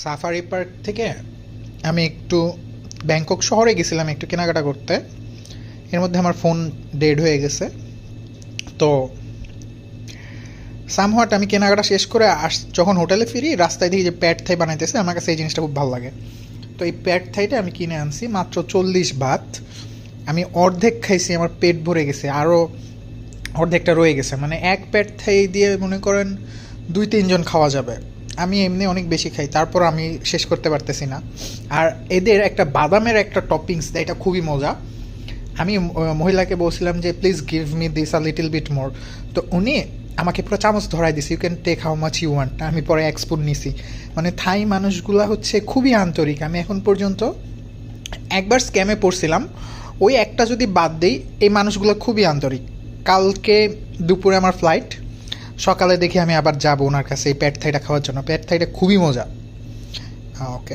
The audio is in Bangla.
সাফারি পার্ক থেকে আমি একটু ব্যাংকক শহরে গেছিলাম একটু কেনাকাটা করতে। এর মধ্যে আমার ফোন ডেড হয়ে গেছে। তো সামহাট আমি কেনাকাটা শেষ করে যখন হোটেলে ফিরি রাস্তায় দেখি যে প্যাড থাই বানাইতেছে, আমার কাছে এই জিনিসটা খুব ভালো লাগে। তো এই প্যাড থাইটা আমি কিনে আনছি মাত্র 40 বাত। আমি অর্ধেক খাইছি, আমার পেট ভরে গেছে, আরও অর্ধেকটা রয়ে গেছে। মানে এক প্যাড থাই দিয়ে মনে করেন 2-3 জন খাওয়া যাবে। আমি এমনি অনেক বেশি খাই, তারপর আমি শেষ করতে পারতেছি না। আর এদের একটা বাদামের একটা টপিংস দেয়, এটা খুবই মজা। আমি মহিলাকে বলছিলাম যে please give me this a little bit more. তো উনি আমাকে পুরো চামচ ধরাই দিছে, you can take how much you want. আমি পরে এক স্পুন নিছি। মানে থাই মানুষগুলা হচ্ছে খুবই আন্তরিক। আমি এখন পর্যন্ত একবার স্ক্যামে পড়ছিলাম, ওই একটা যদি বাদ দিই, এই মানুষগুলো খুবই আন্তরিক। কালকে দুপুরে আমার ফ্লাইট, সকালে দেখি আমি আবার যাবো ওনার কাছে এই প্যাড থাইটা খাওয়ার জন্য। প্যাড থাইটা খুবই মজা। ওকে।